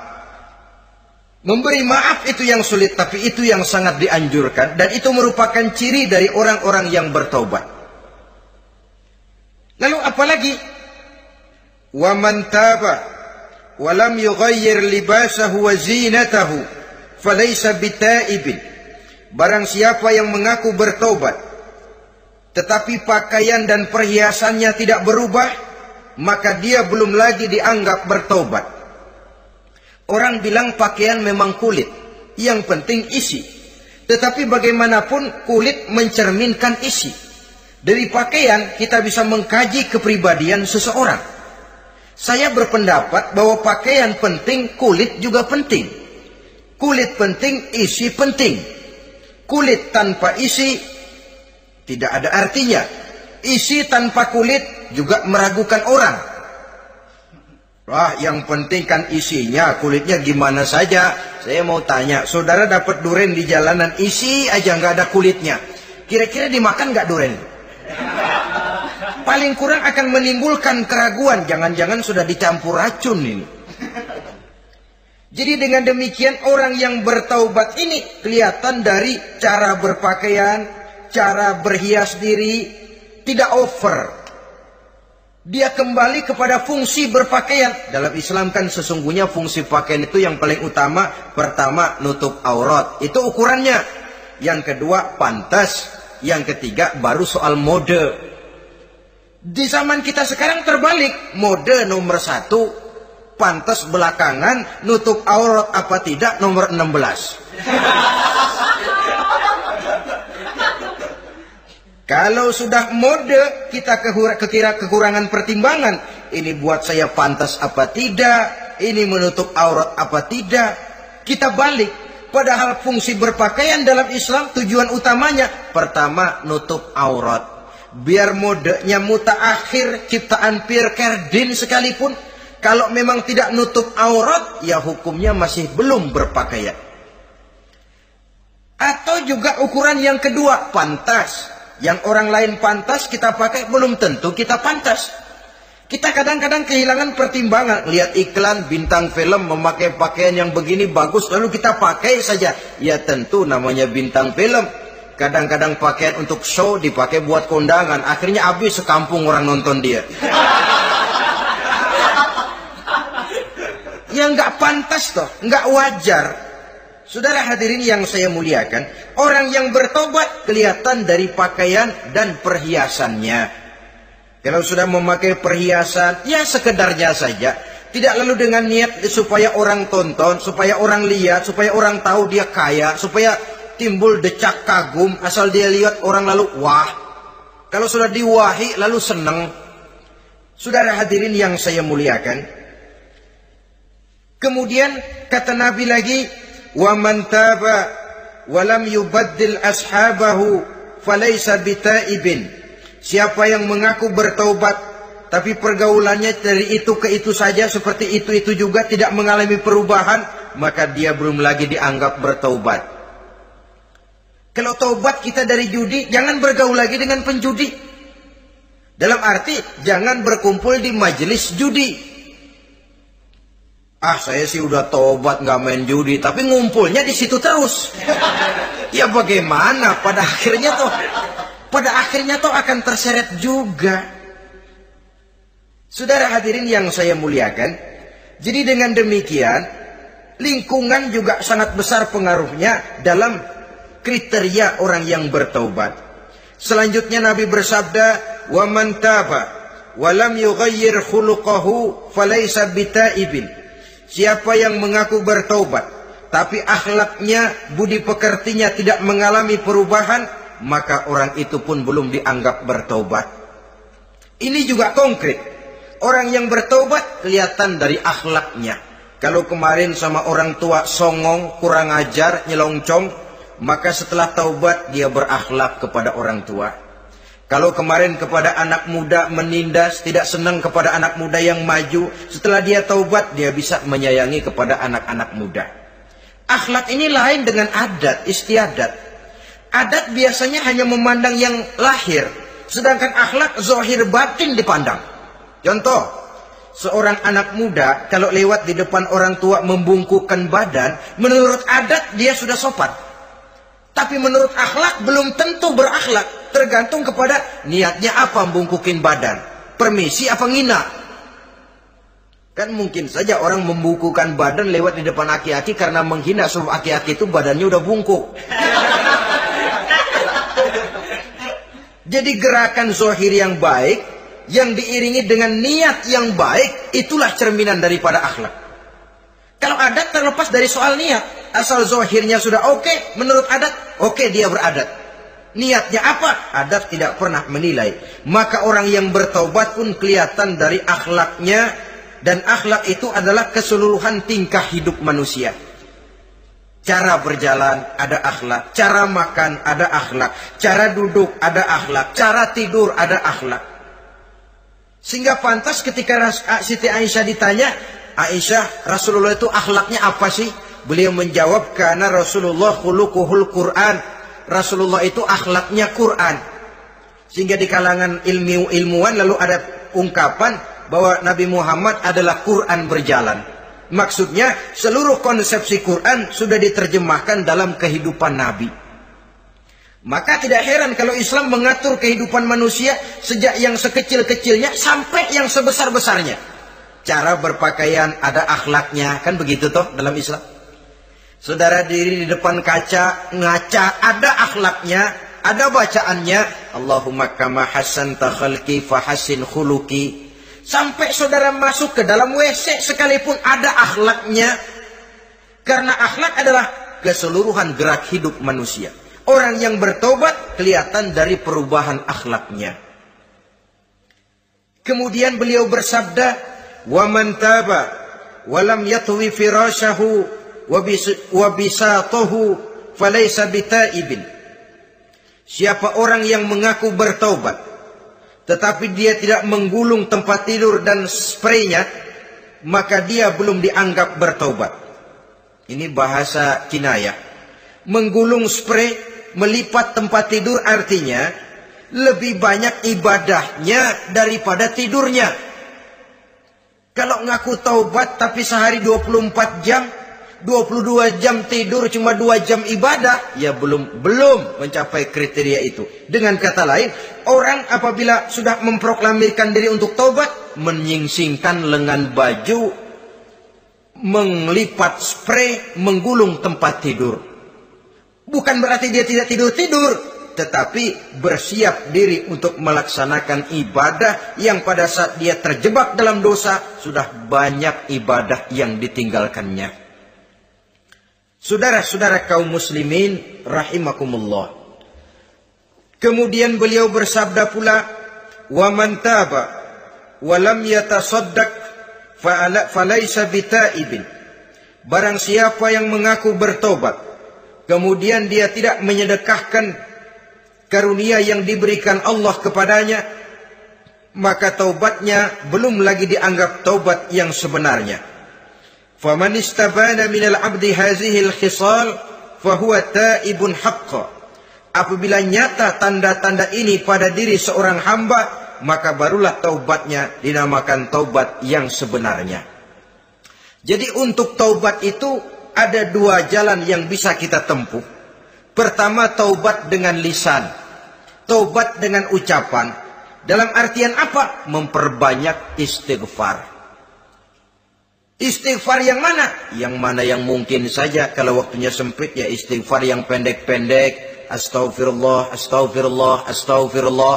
Memberi maaf itu yang sulit, tapi itu yang sangat dianjurkan. Dan itu merupakan ciri dari orang-orang yang bertaubat. Lalu apalagi? Wa man taba wa lam yughayyir libasahu wa zinatahu falaysa bitaibin. Barang siapa yang mengaku bertaubat, tetapi pakaian dan perhiasannya tidak berubah, maka dia belum lagi dianggap bertaubat. Orang bilang pakaian memang kulit, yang penting isi. Tetapi bagaimanapun kulit mencerminkan isi. Dari pakaian kita bisa mengkaji kepribadian seseorang. Saya berpendapat bahwa pakaian penting, kulit juga penting. Kulit penting, isi penting. Kulit tanpa isi tidak ada artinya. Isi tanpa kulit juga meragukan orang. Wah, yang penting kan isinya, kulitnya gimana saja. Saya mau tanya, saudara dapat duren di jalanan, isi aja nggak ada kulitnya. Kira-kira dimakan nggak duren? Paling kurang akan menimbulkan keraguan. Jangan-jangan sudah dicampur racun ini. Jadi dengan demikian orang yang bertaubat ini kelihatan dari cara berpakaian, cara berhias diri, tidak over. Dia kembali kepada fungsi berpakaian. Dalam Islam kan sesungguhnya fungsi pakaian itu yang paling utama. Pertama, nutup aurat. Itu ukurannya. Yang kedua, pantas. Yang ketiga, baru soal mode. Di zaman kita sekarang terbalik. Mode nomor 1. Pantas belakangan, nutup aurat apa tidak nomor 16. Kalau sudah mode, kita kira kekurangan pertimbangan. Ini buat saya pantas apa tidak, ini menutup aurat apa tidak. Kita balik. Padahal fungsi berpakaian dalam Islam tujuan utamanya pertama nutup aurat. Biar modenya mutaakhir, ciptaan Pierre Cardin sekalipun, kalau memang tidak nutup aurat, ya hukumnya masih belum berpakaian. Atau juga ukuran yang kedua, pantas. Yang orang lain pantas, kita pakai, belum tentu kita pantas. Kita kadang-kadang kehilangan pertimbangan. Lihat iklan, bintang film memakai pakaian yang begini bagus, lalu kita pakai saja. Ya tentu namanya bintang film. Kadang-kadang pakaian untuk show dipakai buat kondangan. Akhirnya habis sekampung orang nonton dia. Yang nggak pantas toh, nggak wajar. Saudara hadirin yang saya muliakan, orang yang bertobat kelihatan dari pakaian dan perhiasannya. Kalau sudah memakai perhiasan, ya sekedarnya saja. Tidak lalu dengan niat supaya orang tonton, supaya orang lihat, supaya orang tahu dia kaya, supaya timbul decak kagum, asal dia lihat orang lalu wah. Kalau sudah diwahi lalu senang. Saudara hadirin yang saya muliakan, kemudian kata Nabi lagi, wa man taba wa lam yubaddil ashabahu falaysa bitaibin. Siapa yang mengaku bertaubat tapi pergaulannya dari itu ke itu saja, seperti itu juga, tidak mengalami perubahan, maka dia belum lagi dianggap bertaubat. Kalau taubat kita dari judi, jangan bergaul lagi dengan penjudi. Dalam arti jangan berkumpul di majelis judi. Ah, saya sih udah tobat nggak main judi, tapi ngumpulnya di situ terus. Ya bagaimana? Pada akhirnya tuh akan terseret juga. Saudara hadirin yang saya muliakan, jadi dengan demikian lingkungan juga sangat besar pengaruhnya dalam kriteria orang yang bertaubat. Selanjutnya Nabi bersabda, wa man taba wa lam yughayyir khuluquhu falaysa bitaibin. Siapa yang mengaku bertaubat tapi akhlaknya, budi pekertinya tidak mengalami perubahan, maka orang itu pun belum dianggap bertaubat. Ini juga konkret. Orang yang bertaubat kelihatan dari akhlaknya. Kalau kemarin sama orang tua songong, kurang ajar, nyelongcong, maka setelah taubat dia berakhlak kepada orang tua. Kalau kemarin kepada anak muda menindas, tidak senang kepada anak muda yang maju, setelah dia taubat dia bisa menyayangi kepada anak-anak muda. Akhlak ini lain dengan adat, istiadat. Adat biasanya hanya memandang yang lahir, sedangkan akhlak zahir batin dipandang. Contoh, seorang anak muda kalau lewat di depan orang tua membungkukkan badan, menurut adat dia sudah sopan. Tapi menurut akhlak belum tentu berakhlak. Tergantung kepada niatnya apa membungkukin badan. Permisi apa ngina. Kan mungkin saja orang membukukan badan lewat di depan aki-aki karena menghina, sebab aki-aki itu badannya udah bungkuk. Jadi gerakan zahir yang baik yang diiringi dengan niat yang baik, itulah cerminan daripada akhlak. Kalau adat terlepas dari soal niat, asal zahirnya sudah oke, menurut adat, oke dia beradat. Niatnya apa? Adat tidak pernah menilai. Maka orang yang bertaubat pun kelihatan dari akhlaknya, dan akhlak itu adalah keseluruhan tingkah hidup manusia. Cara berjalan ada akhlak, cara makan ada akhlak, cara duduk ada akhlak, cara tidur ada akhlak. Sehingga pantas ketika Siti Aisyah ditanya, Aisyah, Rasulullah itu akhlaknya apa sih? Beliau menjawab, karena Rasulullah khuluquhul Quran. Rasulullah itu akhlaknya Quran. Sehingga di kalangan ilmuwan lalu ada ungkapan bahwa Nabi Muhammad adalah Quran berjalan. Maksudnya seluruh konsepsi Quran sudah diterjemahkan dalam kehidupan Nabi. Maka tidak heran kalau Islam mengatur kehidupan manusia sejak yang sekecil-kecilnya sampai yang sebesar-besarnya. Cara berpakaian ada akhlaknya, kan begitu toh dalam Islam. Saudara diri di depan kaca, ngaca, ada akhlaknya, ada bacaannya. Allahumma kama hasanta khalqi fahasin khuluqi. Sampai saudara masuk ke dalam WC sekalipun ada akhlaknya. Karena akhlak adalah keseluruhan gerak hidup manusia. Orang yang bertobat kelihatan dari perubahan akhlaknya. Kemudian beliau bersabda, "Wa man taba wa lam yatwi firashahu wa bisatahu falaysa bitaibin." Siapa orang yang mengaku bertaubat tetapi dia tidak menggulung tempat tidur dan spraynya, maka dia belum dianggap bertaubat. Ini bahasa kinayah. Menggulung spray, melipat tempat tidur artinya lebih banyak ibadahnya daripada tidurnya. Kalau ngaku taubat tapi sehari 24 jam, 22 jam tidur, cuma 2 jam ibadah, ya belum mencapai kriteria itu. Dengan kata lain, orang apabila sudah memproklamirkan diri untuk taubat, menyingsingkan lengan baju, melipat spray, menggulung tempat tidur. Bukan berarti dia tidak tidur-tidur, tetapi bersiap diri untuk melaksanakan ibadah yang pada saat dia terjebak dalam dosa, sudah banyak ibadah yang ditinggalkannya. Saudara-saudara kaum muslimin rahimakumullah. Kemudian beliau bersabda pula, "Wa man taba wa lam yatasaddaq falaysa bitaibin." Barang siapa yang mengaku bertobat, kemudian dia tidak menyedekahkan karunia yang diberikan Allah kepadanya, maka taubatnya belum lagi dianggap taubat yang sebenarnya. فَمَنِ اسْتَبَانَ مِنَ الْعَبْدِ هَذِهِ الْخِصَالِ فَهُوَ تَائِبٌ حَقًّا. Apabila nyata tanda-tanda ini pada diri seorang hamba, maka barulah taubatnya dinamakan taubat yang sebenarnya. Jadi untuk taubat itu ada 2 jalan yang bisa kita tempuh. Pertama, taubat dengan lisan, taubat dengan ucapan. Dalam artian apa? Memperbanyak istighfar. Istighfar yang mana? Yang mana yang mungkin saja. Kalau waktunya sempit, ya istighfar yang pendek-pendek. Astaghfirullah, astaghfirullah, astaghfirullah.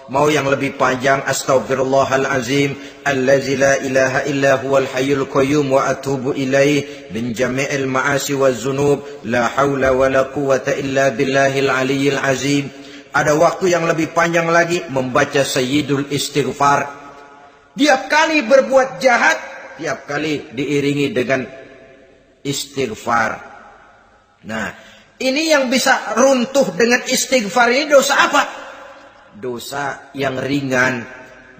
Mau yang lebih panjang, astaghfirullahalazim allazi la ilaha illa huwal hayyul qayyum wa atubu ilaih min jami'il ma'asi waz zunub la haula wala quwwata illa billahil aliyyil azim. Ada waktu yang lebih panjang lagi membaca sayyidul istighfar. Tiap kali berbuat jahat, tiap kali diiringi dengan istighfar. Nah, ini yang bisa runtuh dengan istighfar ini dosa apa? Dosa yang ringan,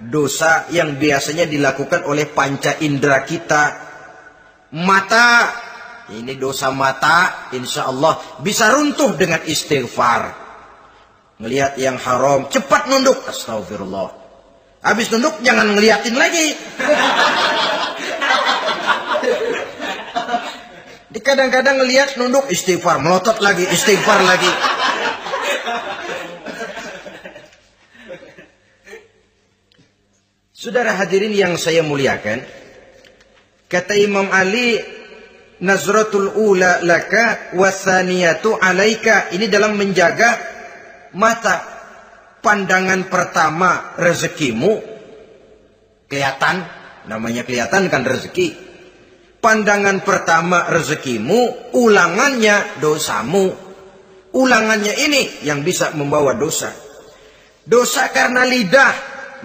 dosa yang biasanya dilakukan oleh panca indera kita. Mata, ini dosa mata, insya Allah bisa runtuh dengan istighfar. Ngelihat yang haram, cepat nunduk, astagfirullah. Habis nunduk jangan ngeliatin lagi. Kadang-kadang ngelihat nunduk, istighfar, melotot lagi, istighfar lagi. Saudara hadirin yang saya muliakan, Kata Imam Ali, nazratul ula laka wasaniyatu alaika. Ini dalam menjaga mata. Pandangan pertama rezekimu, kelihatan, namanya kelihatan kan rezeki. Pandangan pertama rezekimu, ulangannya dosamu. Ulangannya ini yang bisa membawa dosa. Dosa karena lidah,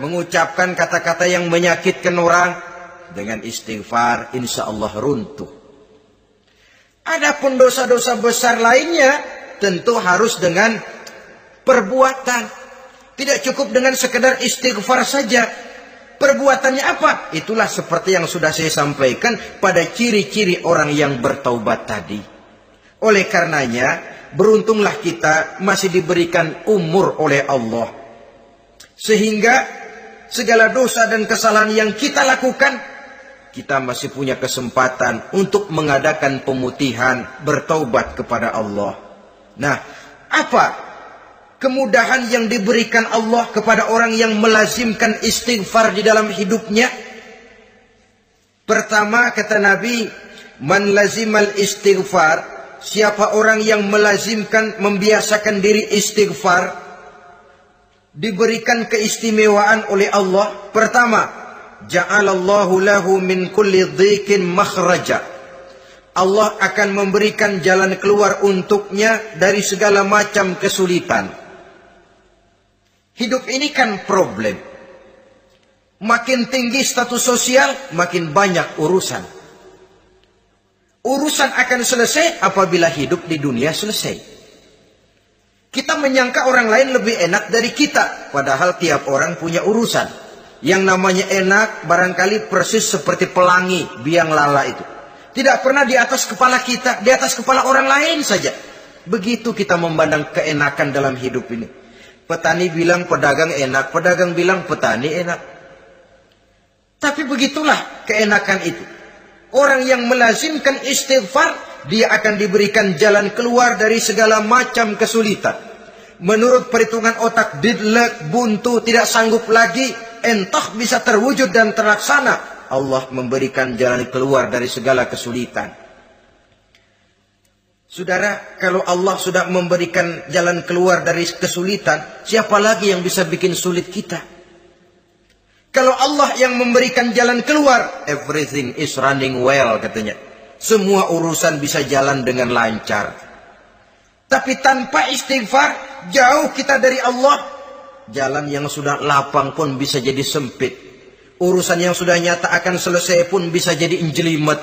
mengucapkan kata-kata yang menyakitkan orang. Dengan istighfar, insya Allah runtuh. Adapun dosa-dosa besar lainnya, tentu harus dengan perbuatan. Tidak cukup dengan sekedar istighfar saja. Perbuatannya apa? Itulah seperti yang sudah saya sampaikan pada ciri-ciri orang yang bertaubat tadi. Oleh karenanya, beruntunglah kita masih diberikan umur oleh Allah. Sehingga segala dosa dan kesalahan yang kita lakukan, kita masih punya kesempatan untuk mengadakan pemutihan, bertaubat kepada Allah. Nah, apa kemudahan yang diberikan Allah kepada orang yang melazimkan istighfar di dalam hidupnya? Pertama, kata Nabi, man lazimal istighfar, siapa orang yang melazimkan, membiasakan diri istighfar, diberikan keistimewaan oleh Allah. Pertama, ja'alallahu lahu min kulli dhiqin makhraja. Allah akan memberikan jalan keluar untuknya dari segala macam kesulitan. Hidup ini kan problem. Makin tinggi status sosial, makin banyak urusan. Urusan akan selesai apabila hidup di dunia selesai. Kita menyangka orang lain lebih enak dari kita, padahal tiap orang punya urusan. Yang namanya enak barangkali persis seperti pelangi biang lala itu. Tidak pernah di atas kepala kita, di atas kepala orang lain saja. Begitu kita memandang keenakan dalam hidup ini. Petani bilang pedagang enak, pedagang bilang petani enak. Tapi begitulah keenakan itu. Orang yang melazimkan istighfar, dia akan diberikan jalan keluar dari segala macam kesulitan. Menurut perhitungan otak, didlek, buntu, tidak sanggup lagi, entah bisa terwujud dan terlaksana. Allah memberikan jalan keluar dari segala kesulitan. Saudara, kalau Allah sudah memberikan jalan keluar dari kesulitan, siapa lagi yang bisa bikin sulit kita? Kalau Allah yang memberikan jalan keluar, everything is running well katanya. Semua urusan bisa jalan dengan lancar. Tapi tanpa istighfar, jauh kita dari Allah. Jalan yang sudah lapang pun bisa jadi sempit. Urusan yang sudah nyata akan selesai pun bisa jadi injelimet.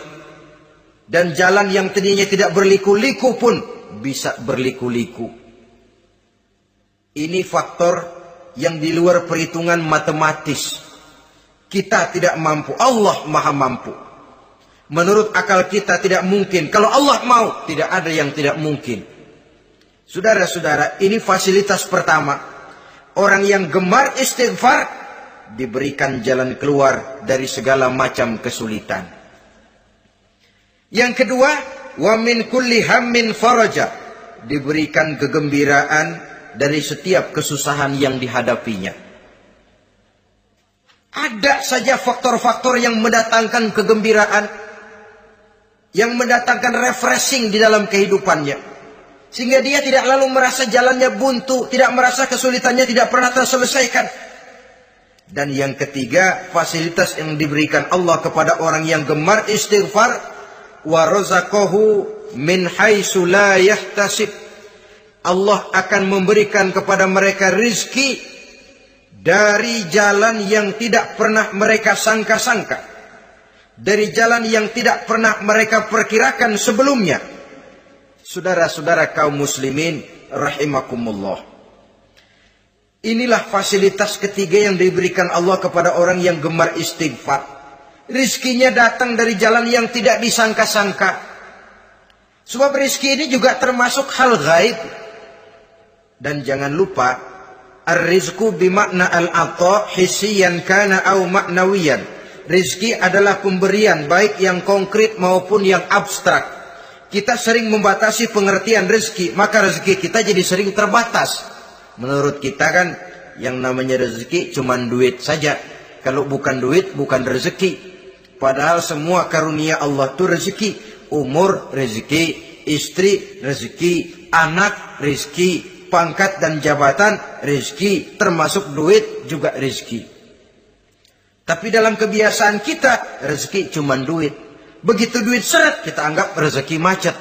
Dan jalan yang tadinya tidak berliku-liku pun bisa berliku-liku. Ini faktor yang di luar perhitungan matematis. Kita tidak mampu, Allah maha mampu. Menurut akal kita tidak mungkin. Kalau Allah mau, tidak ada yang tidak mungkin. Saudara-saudara, ini fasilitas pertama. Orang yang gemar istighfar diberikan jalan keluar dari segala macam kesulitan. Yang kedua, wa min kulli hammin faraja, diberikan kegembiraan dari setiap kesusahan yang dihadapinya. Ada saja faktor-faktor yang mendatangkan kegembiraan, yang mendatangkan refreshing di dalam kehidupannya, sehingga dia tidak lalu merasa jalannya buntu, tidak merasa kesulitannya tidak pernah terselesaikan. Dan yang ketiga, fasilitas yang diberikan Allah kepada orang yang gemar istighfar, wa razaqahu min haitsu la yahtasib. Allah akan memberikan kepada mereka rizki dari jalan yang tidak pernah mereka sangka-sangka, dari jalan yang tidak pernah mereka perkirakan sebelumnya. Saudara-saudara kaum muslimin rahimakumullah, inilah fasilitas ketiga yang diberikan Allah kepada orang yang gemar istighfar. Rizkinya datang dari jalan yang tidak disangka-sangka. Sebab rizki ini juga termasuk hal gaib. Dan jangan lupa, ar-rizku bimakna al-ata hissiyan kana au maknawiyan. Rizki adalah pemberian, baik yang konkret maupun yang abstrak. Kita sering membatasi pengertian rezeki, maka rezeki kita jadi sering terbatas. Menurut kita kan yang namanya rezeki cuma duit saja. Kalau bukan duit, bukan rezeki. Padahal semua karunia Allah itu rezeki. Umur, rezeki. Istri, rezeki. Anak, rezeki. Pangkat dan jabatan, rezeki. Termasuk duit juga rezeki. Tapi dalam kebiasaan kita, rezeki cuma duit. Begitu duit seret, kita anggap rezeki macet.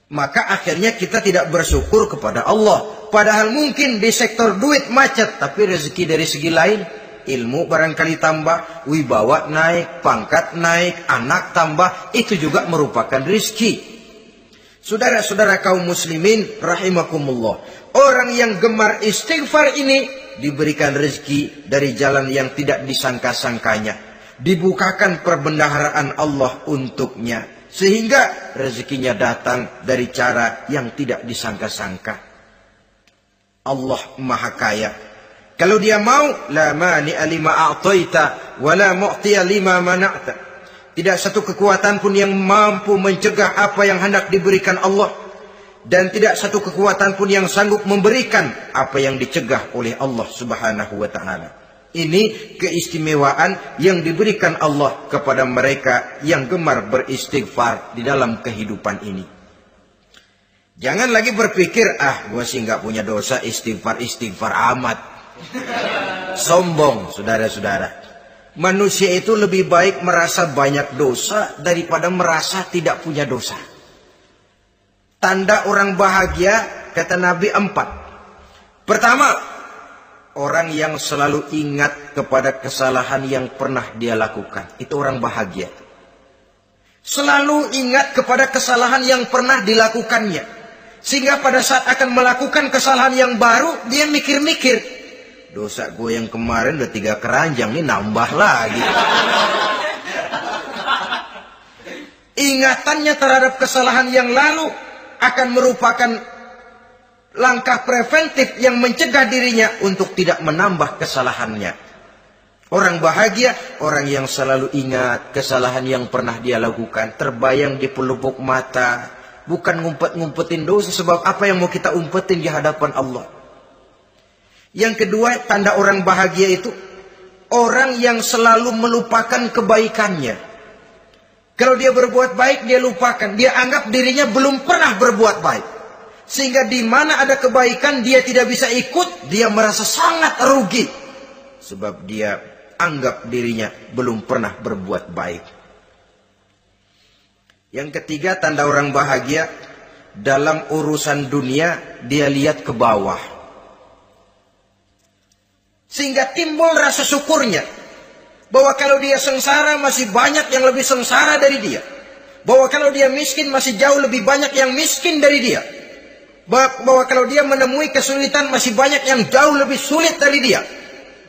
Maka akhirnya kita tidak bersyukur kepada Allah. Padahal mungkin di sektor duit macet, tapi rezeki dari segi lain, ilmu barangkali tambah, wibawa naik, pangkat naik, anak tambah, itu juga merupakan rezeki. Saudara-saudara kaum muslimin rahimakumullah, orang yang gemar istighfar ini diberikan rezeki dari jalan yang tidak disangka-sangkanya. Dibukakan perbendaharaan Allah untuknya. Sehingga rezekinya datang dari cara yang tidak disangka-sangka. Allah Maha Kaya. Kalau dia mau, la mani'a lima a'taita wa la mu'tiya lima mana'ta. Tidak satu kekuatan pun yang mampu mencegah apa yang hendak diberikan Allah. Dan tidak satu kekuatan pun yang sanggup memberikan apa yang dicegah oleh Allah Subhanahu wa ta'ala. Ini keistimewaan yang diberikan Allah kepada mereka yang gemar beristighfar di dalam kehidupan ini. Jangan lagi berpikir, gue sih nggak punya dosa, istighfar amat. Sombong, saudara-saudara. Manusia itu lebih baik merasa banyak dosa daripada merasa tidak punya dosa. Tanda orang bahagia, kata Nabi 4. Pertama, orang yang selalu ingat kepada kesalahan yang pernah dia lakukan. Itu orang bahagia. Selalu ingat kepada kesalahan yang pernah dilakukannya. Sehingga pada saat akan melakukan kesalahan yang baru, dia mikir-mikir. Dosa gue yang kemarin udah 3 keranjang, nih nambah lagi. Ingatannya terhadap kesalahan yang lalu akan merupakan langkah preventif yang mencegah dirinya untuk tidak menambah kesalahannya. Orang bahagia, orang yang selalu ingat kesalahan yang pernah dia lakukan, terbayang di pelupuk mata, bukan ngumpet-ngumpetin dosa. Sebab apa yang mau kita umpetin di hadapan Allah? Yang kedua, tanda orang bahagia itu orang yang selalu melupakan kebaikannya. Kalau dia berbuat baik, dia lupakan. Dia anggap dirinya belum pernah berbuat baik. Sehingga di mana ada kebaikan dia tidak bisa ikut, dia merasa sangat rugi. Sebab dia anggap dirinya belum pernah berbuat baik. Yang ketiga, tanda orang bahagia, dalam urusan dunia dia lihat ke bawah. Sehingga timbul rasa syukurnya. Bahwa kalau dia sengsara masih banyak yang lebih sengsara dari dia. Bahwa kalau dia miskin masih jauh lebih banyak yang miskin dari dia. Bahwa kalau dia menemui kesulitan masih banyak yang jauh lebih sulit dari dia.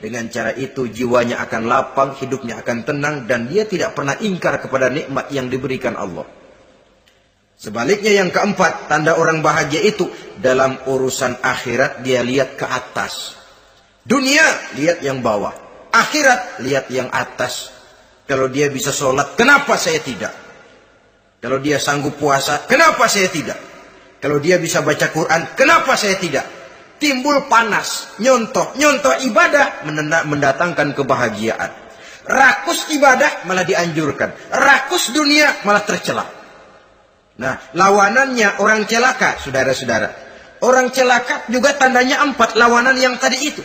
Dengan cara itu jiwanya akan lapang, hidupnya akan tenang, dan dia tidak pernah ingkar kepada nikmat yang diberikan Allah. Sebaliknya yang keempat, tanda orang bahagia itu dalam urusan akhirat dia lihat ke atas. Dunia lihat yang bawah, akhirat lihat yang atas. Kalau dia bisa sholat, kenapa saya tidak? Kalau dia sanggup puasa, kenapa saya tidak? Kalau dia bisa baca Quran, kenapa saya tidak? Timbul panas, nyontoh ibadah mendatangkan kebahagiaan. Rakus ibadah malah dianjurkan. Rakus dunia malah tercela. Nah, lawanannya orang celaka, saudara-saudara. Orang celaka juga tandanya 4, lawanan yang tadi itu.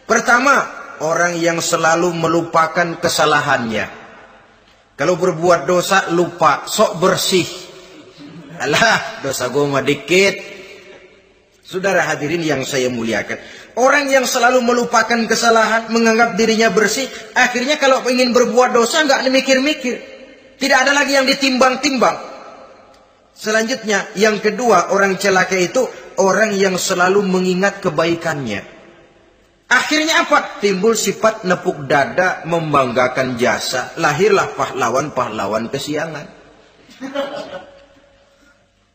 Pertama, orang yang selalu melupakan kesalahannya. Kalau berbuat dosa, lupa, sok bersih. Alah, dosa gue mah dikit. Saudara hadirin yang saya muliakan, orang yang selalu melupakan kesalahan, menganggap dirinya bersih, akhirnya kalau ingin berbuat dosa nggak mikir-mikir. Tidak ada lagi yang ditimbang-timbang. Selanjutnya, yang kedua, orang celaka itu orang yang selalu mengingat kebaikannya. Akhirnya apa? Timbul sifat nepuk dada, membanggakan jasa. Lahirlah pahlawan-pahlawan kesiangan.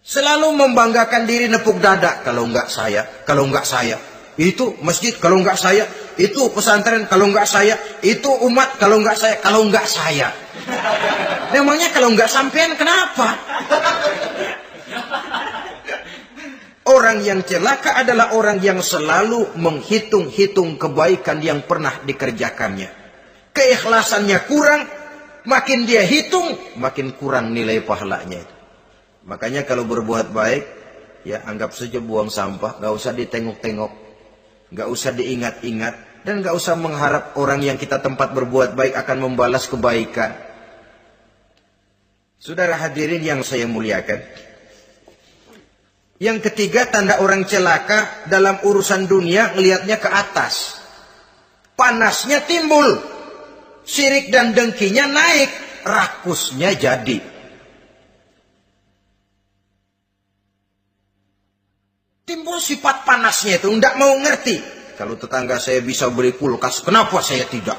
Selalu membanggakan diri, nepuk dada. Kalau enggak saya. Itu masjid, kalau enggak saya. Itu pesantren, kalau enggak saya. Itu umat, kalau enggak saya. Memangnya kalau enggak sampean kenapa? Orang yang celaka adalah orang yang selalu menghitung-hitung kebaikan yang pernah dikerjakannya. keikhlasannya kurang, makin dia hitung, makin kurang nilai pahalanya itu. Makanya kalau berbuat baik, ya anggap saja buang sampah, gak usah ditengok-tengok, gak usah diingat-ingat, dan gak usah mengharap orang yang kita tempat berbuat baik akan membalas kebaikan. Saudara hadirin yang saya muliakan, yang ketiga, tanda orang celaka dalam urusan dunia ngelihatnya ke atas. Panasnya timbul, syirik dan dengkinya naik, rakusnya jadi. Timbul sifat panasnya itu, tidak mau ngerti. Kalau tetangga saya bisa beli kulkas, kenapa saya tidak?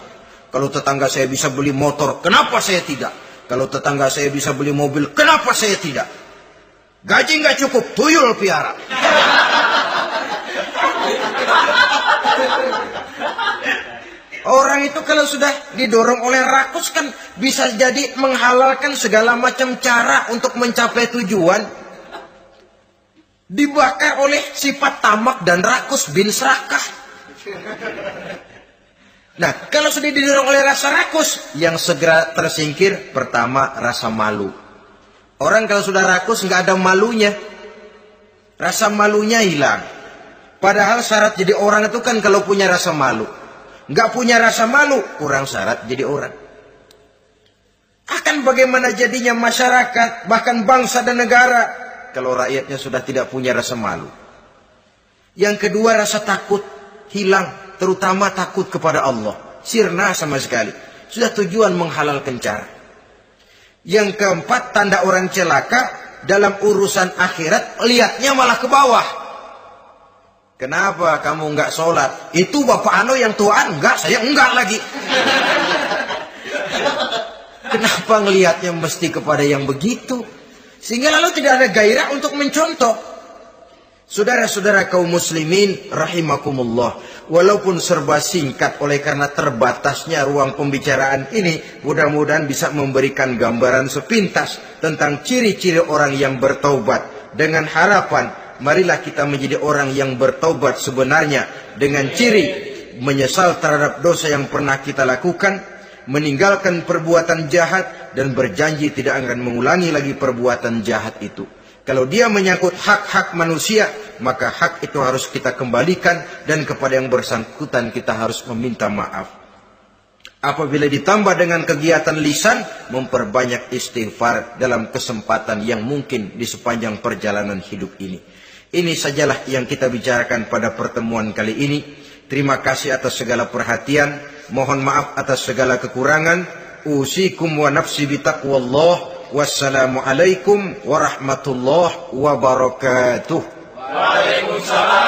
Kalau tetangga saya bisa beli motor, kenapa saya tidak? Kalau tetangga saya bisa beli mobil, kenapa saya tidak? Gaji nggak cukup, tuyul piara. Orang itu kalau sudah didorong oleh rakus kan bisa jadi menghalalkan segala macam cara untuk mencapai tujuan. Dibakar oleh sifat tamak dan rakus bin serakah. Nah, kalau sudah didorong oleh rasa rakus, yang segera tersingkir pertama rasa malu. Orang kalau sudah rakus nggak ada malunya, rasa malunya hilang. Padahal syarat jadi orang itu kan kalau punya rasa malu. Nggak punya rasa malu, kurang syarat jadi orang. Akan bagaimana jadinya masyarakat, bahkan bangsa dan negara, kalau rakyatnya sudah tidak punya rasa malu. Yang kedua, rasa takut hilang, terutama takut kepada Allah. Sirna sama sekali. Sudah tujuan menghalalkan cara. Yang keempat, tanda orang celaka dalam urusan akhirat, lihatnya malah ke bawah. Kenapa kamu enggak sholat? Itu bapak anu yang tuaan, enggak, saya enggak lagi. Kenapa ngelihatnya mesti kepada yang begitu? Sehingga lalu tidak ada gairah untuk mencontoh. Saudara-saudara kaum muslimin rahimakumullah, walaupun serba singkat oleh karena terbatasnya ruang pembicaraan ini, mudah-mudahan bisa memberikan gambaran sepintas tentang ciri-ciri orang yang bertaubat. Dengan harapan, marilah kita menjadi orang yang bertaubat sebenarnya dengan ciri menyesal terhadap dosa yang pernah kita lakukan, meninggalkan perbuatan jahat, dan berjanji tidak akan mengulangi lagi perbuatan jahat itu. Kalau dia menyangkut hak-hak manusia, maka hak itu harus kita kembalikan, dan kepada yang bersangkutan kita harus meminta maaf. Apabila ditambah dengan kegiatan lisan, memperbanyak istighfar dalam kesempatan yang mungkin di sepanjang perjalanan hidup ini. Ini sajalah yang kita bicarakan pada pertemuan kali ini. Terima kasih atas segala perhatian. Mohon maaf atas segala kekurangan. Usikum wa nafsi bitaqwallah. Wassalamualaikum warahmatullahi wabarakatuh. Waalaikumsalam.